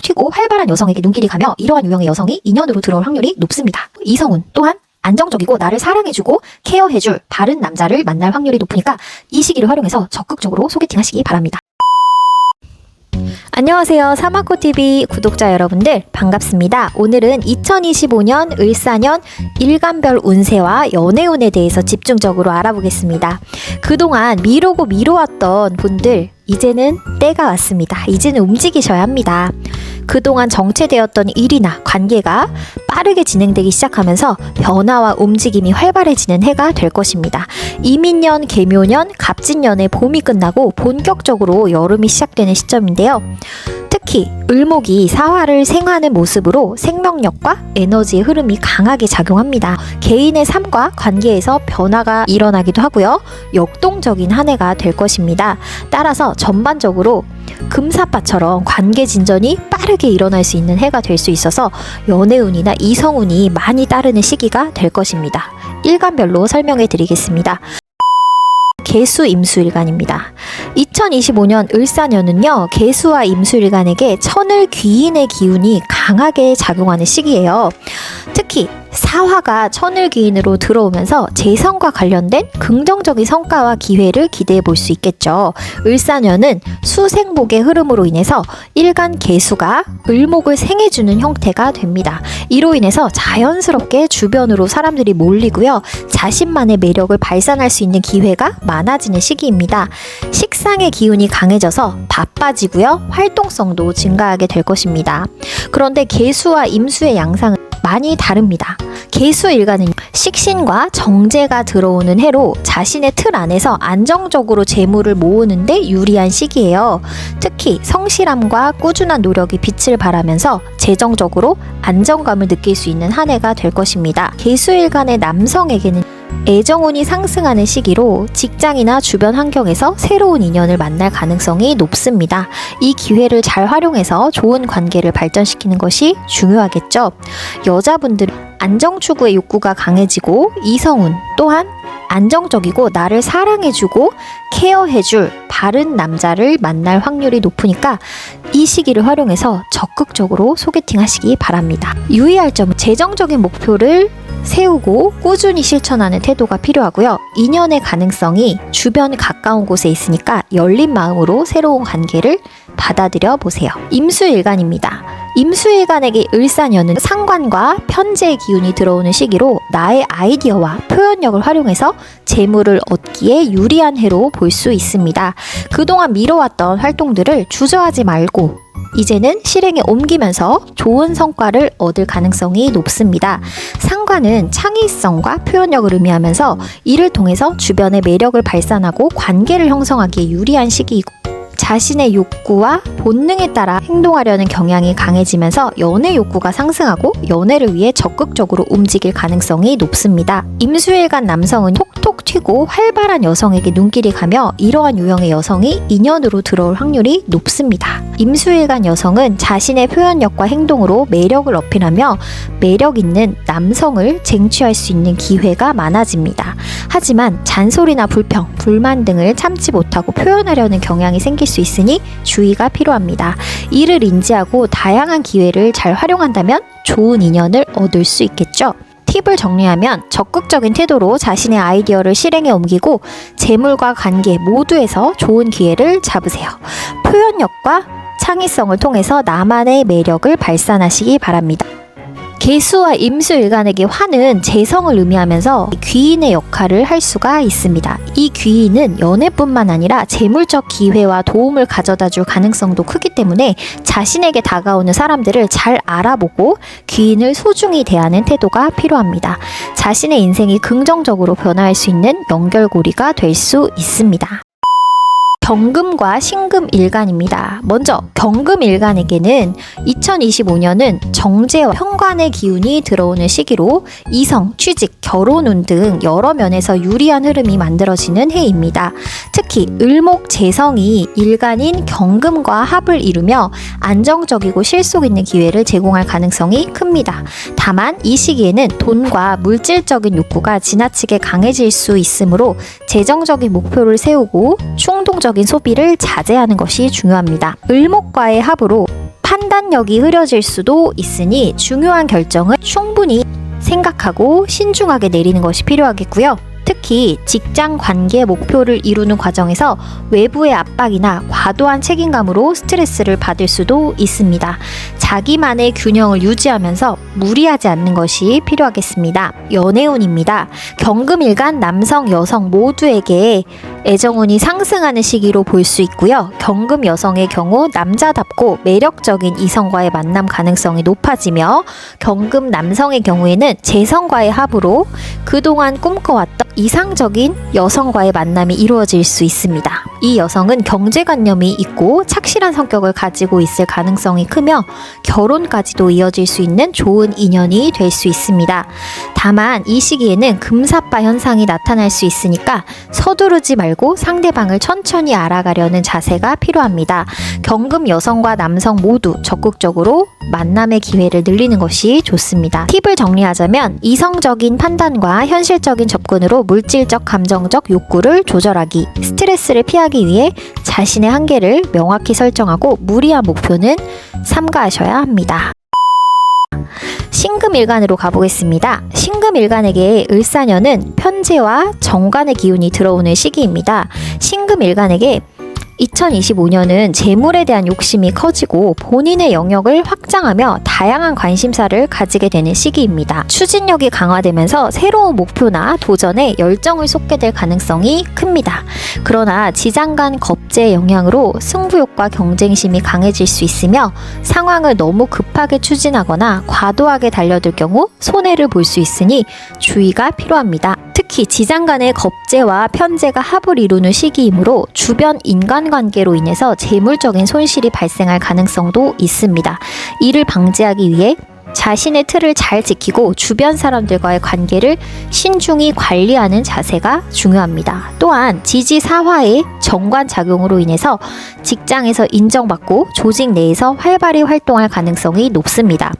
톡톡 튀고 활발한 여성에게 눈길이 가며 이러한 유형의 여성이 인연으로 들어올 확률이 높습니다. 이성운 또한 안정적이고 나를 사랑해주고 케어해줄 바른 남자를 만날 확률이 높으니까 이 시기를 활용해서 적극적으로 소개팅 하시기 바랍니다. 안녕하세요. 사마코TV 구독자 여러분들 반갑습니다. 오늘은 2025년 을사년 일간별 운세와 연애운에 대해서 집중적으로 알아보겠습니다. 그동안 미루고 미뤄왔던 분들 이제는 때가 왔습니다. 이제는 움직이셔야 합니다. 그동안 정체되었던 일이나 관계가 빠르게 진행되기 시작하면서 변화와 움직임이 활발해지는 해가 될 것입니다. 이민년, 계묘년, 갑진년의 봄이 끝나고 본격적으로 여름이 시작되는 시점인데요. 특히 을목이 사화를 생하는 모습으로 생명력과 에너지의 흐름이 강하게 작용합니다. 개인의 삶과 관계에서 변화가 일어나기도 하고요. 역동적인 한 해가 될 것입니다. 따라서 전반적으로 금사빠처럼 관계 진전이 빠르게 일어날 수 있는 해가 될 수 있어서 연애운이나 이성운이 많이 따르는 시기가 될 것입니다. 일간별로 설명해 드리겠습니다. 개수 임수일간입니다. 2025년 을사년은요, 개수와 임수일간에게 천을 귀인의 기운이 강하게 작용하는 시기예요. 특히 사화가 천을 귀인으로 들어오면서 재성과 관련된 긍정적인 성과와 기회를 기대해 볼 수 있겠죠. 을사년은 수생목의 흐름으로 인해서 일간 개수가 을목을 생해주는 형태가 됩니다. 이로 인해서 자연스럽게 주변으로 사람들이 몰리고요. 자신만의 매력을 발산할 수 있는 기회가 많아지는 시기입니다. 식상의 기운이 강해져서 바빠지고요. 활동성도 증가하게 될 것입니다. 그런데 개수와 임수의 양상은 많이 다릅니다. 개수일간은 식신과 정제가 들어오는 해로 자신의 틀 안에서 안정적으로 재물을 모으는데 유리한 시기예요. 특히 성실함과 꾸준한 노력이 빛을 발하면서 재정적으로 안정감을 느낄 수 있는 한 해가 될 것입니다. 개수일간의 남성에게는 애정운이 상승하는 시기로 직장이나 주변 환경에서 새로운 인연을 만날 가능성이 높습니다. 이 기회를 잘 활용해서 좋은 관계를 발전시키는 것이 중요하겠죠. 여자분들은 안정 추구의 욕구가 강해지고 이성운 또한 안정적이고 나를 사랑해주고 케어해줄 바른 남자를 만날 확률이 높으니까 이 시기를 활용해서 적극적으로 소개팅 하시기 바랍니다. 유의할 점은 재정적인 목표를 세우고 꾸준히 실천하는 태도가 필요하고요. 인연의 가능성이 주변 가까운 곳에 있으니까 열린 마음으로 새로운 관계를 받아들여 보세요. 임수일간입니다. 임수일간에게 을사년은 상관과 편재의 기운이 들어오는 시기로 나의 아이디어와 표현력을 활용해서 재물을 얻기에 유리한 해로 볼 수 있습니다. 그동안 미뤄왔던 활동들을 주저하지 말고 이제는 실행에 옮기면서 좋은 성과를 얻을 가능성이 높습니다. 상관은 창의성과 표현력을 의미하면서 이를 통해서 주변의 매력을 발산하고 관계를 형성하기에 유리한 시기이고 자신의 욕구와 본능에 따라 행동하려는 경향이 강해지면서 연애 욕구가 상승하고 연애를 위해 적극적으로 움직일 가능성이 높습니다. 임수일간 남성은 톡톡 튀고 활발한 여성에게 눈길이 가며 이러한 유형의 여성이 인연으로 들어올 확률이 높습니다. 임수일간 여성은 자신의 표현력과 행동으로 매력을 어필하며 매력 있는 남성을 쟁취할 수 있는 기회가 많아집니다. 하지만 잔소리나 불평, 불만 등을 참지 못하고 표현하려는 경향이 생길 수 있으니 주의가 필요합니다. 이를 인지하고 다양한 기회를 잘 활용한다면 좋은 인연을 얻을 수 있겠죠. 팁을 정리하면 적극적인 태도로 자신의 아이디어를 실행에 옮기고 재물과 관계 모두에서 좋은 기회를 잡으세요. 표현력과 창의성을 통해서 나만의 매력을 발산하시기 바랍니다. 개수와 임수일간에게 화는 재성을 의미하면서 귀인의 역할을 할 수가 있습니다. 이 귀인은 연애뿐만 아니라 재물적 기회와 도움을 가져다 줄 가능성도 크기 때문에 자신에게 다가오는 사람들을 잘 알아보고 귀인을 소중히 대하는 태도가 필요합니다. 자신의 인생이 긍정적으로 변화할 수 있는 연결고리가 될 수 있습니다. 경금과 신금일간입니다. 먼저 경금일간에게는 2025년은 정제와 현관의 기운이 들어오는 시기로 이성, 취직, 결혼운 등 여러 면에서 유리한 흐름이 만들어지는 해입니다. 특히 을목, 재성이 일간인 경금과 합을 이루며 안정적이고 실속 있는 기회를 제공할 가능성이 큽니다. 다만 이 시기에는 돈과 물질적인 욕구가 지나치게 강해질 수 있으므로 재정적인 목표를 세우고 충동적인 소비를 자제하는 것이 중요합니다. 을목과의 합으로 판단력이 흐려질 수도 있으니 중요한 결정을 충분히 생각하고 신중하게 내리는 것이 필요하겠고요. 특히 직장 관계 목표를 이루는 과정에서 외부의 압박이나 과도한 책임감으로 스트레스를 받을 수도 있습니다. 자기만의 균형을 유지하면서 무리하지 않는 것이 필요하겠습니다. 연애운입니다. 경금일간 남성, 여성 모두에게 애정운이 상승하는 시기로 볼 수 있고요. 경금 여성의 경우 남자답고 매력적인 이성과의 만남 가능성이 높아지며 경금 남성의 경우에는 재성과의 합으로 그동안 꿈꿔왔던 이상적인 여성과의 만남이 이루어질 수 있습니다. 이 여성은 경제관념이 있고 착실한 성격을 가지고 있을 가능성이 크며 결혼까지도 이어질 수 있는 좋은 인연이 될 수 있습니다. 다만 이 시기에는 금사빠 현상이 나타날 수 있으니까 서두르지 말고 상대방을 천천히 알아가려는 자세가 필요합니다. 경금 여성과 남성 모두 적극적으로 만남의 기회를 늘리는 것이 좋습니다. 팁을 정리하자면 이성적인 판단과 현실적인 접근으로 물질적, 감정적 욕구를 조절하기, 스트레스를 피하기 위해 자신의 한계를 명확히 설정하고 무리한 목표는 삼가하셔야 합니다. 신금일간으로 가보겠습니다. 신금일간에게 을사년은 편재와 정관의 기운이 들어오는 시기입니다. 신금일간에게 2025년은 재물에 대한 욕심이 커지고 본인의 영역을 확장하며 다양한 관심사를 가지게 되는 시기입니다. 추진력이 강화되면서 새로운 목표나 도전에 열정을 쏟게 될 가능성이 큽니다. 그러나 지장간 겁재의 영향으로 승부욕과 경쟁심이 강해질 수 있으며 상황을 너무 급하게 추진하거나 과도하게 달려들 경우 손해를 볼 수 있으니 주의가 필요합니다. 특히 지장간의 겁재와 편재가 합을 이루는 시기이므로 주변 인간관계로 인해서 재물적인 손실이 발생할 가능성도 있습니다. 이를 방지하기 위해 자신의 틀을 잘 지키고 주변 사람들과의 관계를 신중히 관리하는 자세가 중요합니다. 또한 지지사화의 정관작용으로 인해서 직장에서 인정받고 조직 내에서 활발히 활동할 가능성이 높습니다.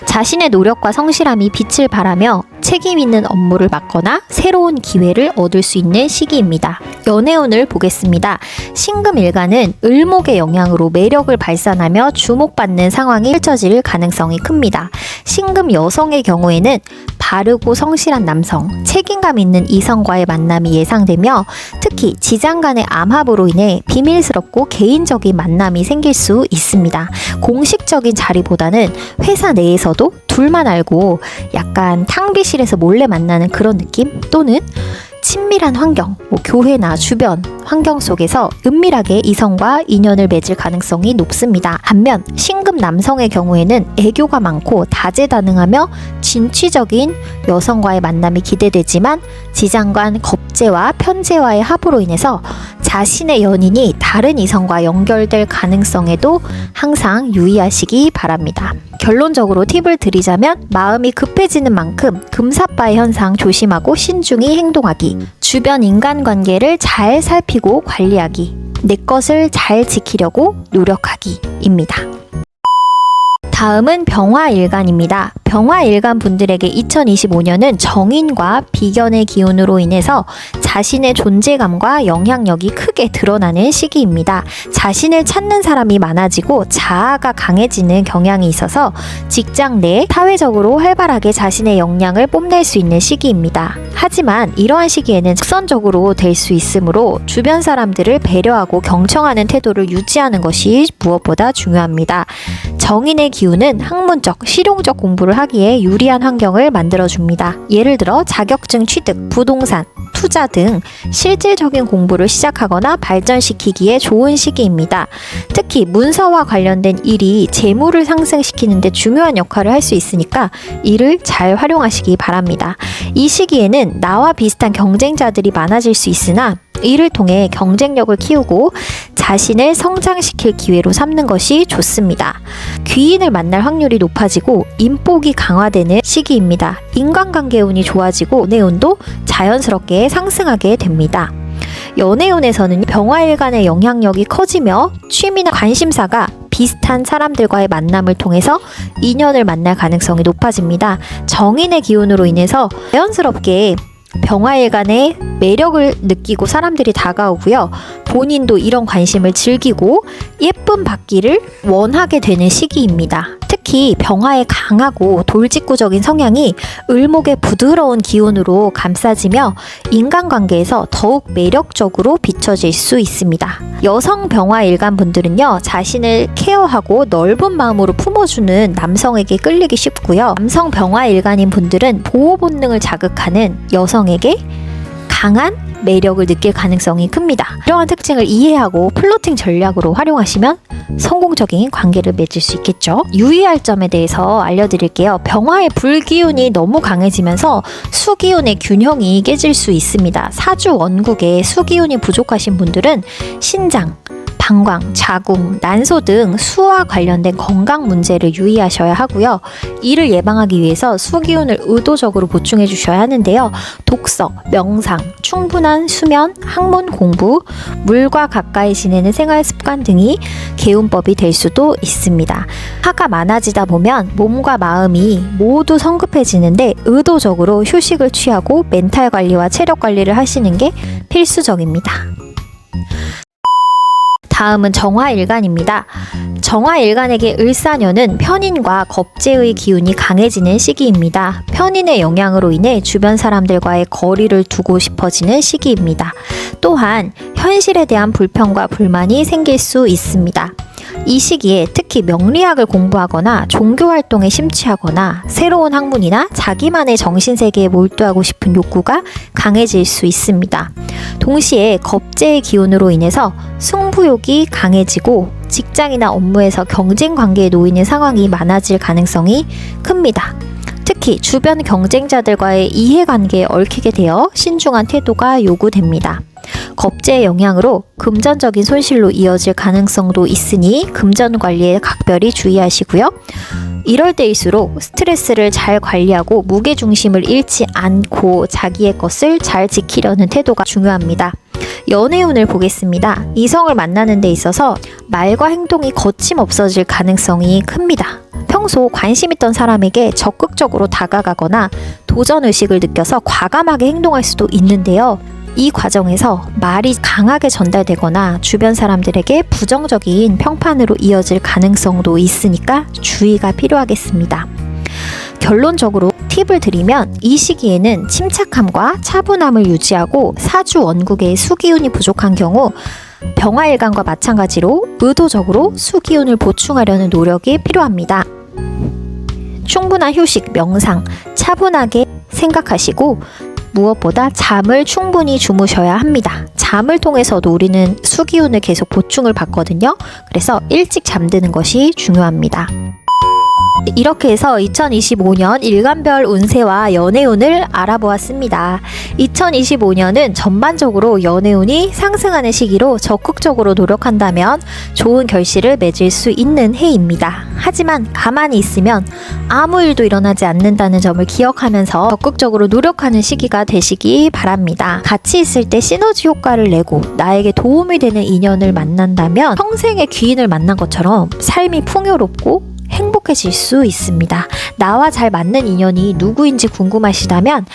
자신의 노력과 성실함이 빛을 발하며 책임 있는 업무를 맡거나 새로운 기회를 얻을 수 있는 시기입니다. 연애운을 보겠습니다. 신금일간은 을목의 영향으로 매력을 발산하며 주목받는 상황이 펼쳐질 가능성이 큽니다. 신금 여성의 경우에는 바르고 성실한 남성, 책임감 있는 이성과의 만남이 예상되며 특히 지장간의 암합으로 인해 비밀스럽고 개인적인 만남이 생길 수 있습니다. 공식적인 자리보다는 회사 내에서도 둘만 알고 약간 탕비실에서 몰래 만나는 그런 느낌? 또는 친밀한 환경, 교회나 주변 환경 속에서 은밀하게 이성과 인연을 맺을 가능성이 높습니다. 반면 신금 남성의 경우에는 애교가 많고 다재다능하며 진취적인 여성과의 만남이 기대되지만 지장간 겁재와 편재와의 합으로 인해서 자신의 연인이 다른 이성과 연결될 가능성에도 항상 유의하시기 바랍니다. 결론적으로 팁을 드리자면 마음이 급해지는 만큼 금사빠의 현상 조심하고 신중히 행동하기, 주변 인간관계를 잘 살피고 관리하기, 내 것을 잘 지키려고 노력하기입니다. 다음은 병화일간입니다. 병화일간 분들에게 2025년은 정인과 비견의 기운으로 인해서 자신의 존재감과 영향력이 크게 드러나는 시기입니다. 자신을 찾는 사람이 많아지고 자아가 강해지는 경향이 있어서 직장 내 사회적으로 활발하게 자신의 역량을 뽐낼 수 있는 시기입니다. 하지만 이러한 시기에는 직선적으로 될 수 있으므로 주변 사람들을 배려하고 경청하는 태도를 유지하는 것이 무엇보다 중요합니다. 정인의 기운은 학문적, 실용적 공부를 하기에 유리한 환경을 만들어줍니다. 예를 들어 자격증 취득, 부동산, 투자 등 실질적인 공부를 시작하거나 발전시키기에 좋은 시기입니다. 특히 문서와 관련된 일이 재물을 상승시키는 데 중요한 역할을 할 수 있으니까 이를 잘 활용하시기 바랍니다. 이 시기에는 나와 비슷한 경쟁자들이 많아질 수 있으나 이를 통해 경쟁력을 키우고 자신을 성장시킬 기회로 삼는 것이 좋습니다. 귀인을 만날 확률이 높아지고 인복이 강화되는 시기입니다. 인간관계 운이 좋아지고 연애운도 자연스럽게 상승하게 됩니다. 연애운에서는 병화일간의 영향력이 커지며 취미나 관심사가 비슷한 사람들과의 만남을 통해서 인연을 만날 가능성이 높아집니다. 정인의 기운으로 인해서 자연스럽게 병화일간의 매력을 느끼고 사람들이 다가오고요. 본인도 이런 관심을 즐기고 예쁨 받기를 원하게 되는 시기입니다. 특히 병화의 강하고 돌직구적인 성향이 을목의 부드러운 기운으로 감싸지며 인간관계에서 더욱 매력적으로 비춰질 수 있습니다. 여성 병화 일간 분들은요, 자신을 케어하고 넓은 마음으로 품어주는 남성에게 끌리기 쉽고요. 남성 병화 일간인 분들은 보호 본능을 자극하는 여성에게 강한 매력을 느낄 가능성이 큽니다. 이러한 특징을 이해하고 플러팅 전략으로 활용하시면 성공적인 관계를 맺을 수 있겠죠. 유의할 점에 대해서 알려드릴게요. 병화의 불기운이 너무 강해지면서 수기운의 균형이 깨질 수 있습니다. 사주 원국에 수기운이 부족하신 분들은 신장, 방광, 자궁, 난소 등 수와 관련된 건강 문제를 유의하셔야 하고요. 이를 예방하기 위해서 수기운을 의도적으로 보충해 주셔야 하는데요. 독서, 명상, 충분한 수면, 학문 공부, 물과 가까이 지내는 생활 습관 등이 개운법이 될 수도 있습니다. 화가 많아지다 보면 몸과 마음이 모두 성급해지는데 의도적으로 휴식을 취하고 멘탈 관리와 체력 관리를 하시는 게 필수적입니다. 다음은 정화일간입니다. 정화일간에게 을사년은 편인과 겁재의 기운이 강해지는 시기입니다. 편인의 영향으로 인해 주변 사람들과의 거리를 두고 싶어지는 시기입니다. 또한 현실에 대한 불평과 불만이 생길 수 있습니다. 이 시기에 특히 명리학을 공부하거나 종교활동에 심취하거나 새로운 학문이나 자기만의 정신세계에 몰두하고 싶은 욕구가 강해질 수 있습니다. 동시에 겁재의 기운으로 인해서 승부욕이 강해지고 직장이나 업무에서 경쟁 관계에 놓이는 상황이 많아질 가능성이 큽니다. 특히 주변 경쟁자들과의 이해관계에 얽히게 되어 신중한 태도가 요구됩니다. 겁재의 영향으로 금전적인 손실로 이어질 가능성도 있으니 금전 관리에 각별히 주의하시고요. 이럴 때일수록 스트레스를 잘 관리하고 무게중심을 잃지 않고 자기의 것을 잘 지키려는 태도가 중요합니다. 연애운을 보겠습니다. 이성을 만나는 데 있어서 말과 행동이 거침없어질 가능성이 큽니다. 평소 관심 있던 사람에게 적극적으로 다가가거나 도전의식을 느껴서 과감하게 행동할 수도 있는데요. 이 과정에서 말이 강하게 전달되거나 주변 사람들에게 부정적인 평판으로 이어질 가능성도 있으니까 주의가 필요하겠습니다. 결론적으로 팁을 드리면 이 시기에는 침착함과 차분함을 유지하고 사주 원국의 수기운이 부족한 경우 병화일간과 마찬가지로 의도적으로 수기운을 보충하려는 노력이 필요합니다. 충분한 휴식, 명상, 차분하게 생각하시고 무엇보다 잠을 충분히 주무셔야 합니다. 잠을 통해서도 우리는 수기운을 계속 보충을 받거든요. 그래서 일찍 잠드는 것이 중요합니다. 이렇게 해서 2025년 일간별 운세와 연애운을 알아보았습니다. 2025년은 전반적으로 연애운이 상승하는 시기로 적극적으로 노력한다면 좋은 결실을 맺을 수 있는 해입니다. 하지만 가만히 있으면 아무 일도 일어나지 않는다는 점을 기억하면서 적극적으로 노력하는 시기가 되시기 바랍니다. 같이 있을 때 시너지 효과를 내고 나에게 도움이 되는 인연을 만난다면 평생의 귀인을 만난 것처럼 삶이 풍요롭고 행복해질 수 있습니다. 나와 잘 맞는 인연이 누구인지 궁금하시다면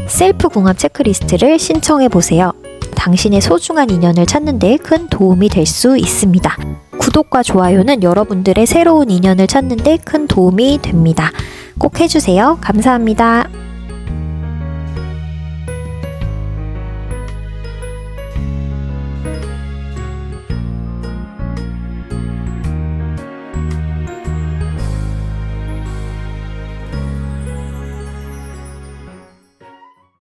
셀프 궁합 체크리스트를 신청해 보세요. 당신의 소중한 인연을 찾는 데 큰 도움이 될 수 있습니다. 구독과 좋아요는 여러분들의 새로운 인연을 찾는 데 큰 도움이 됩니다. 꼭 해주세요. 감사합니다.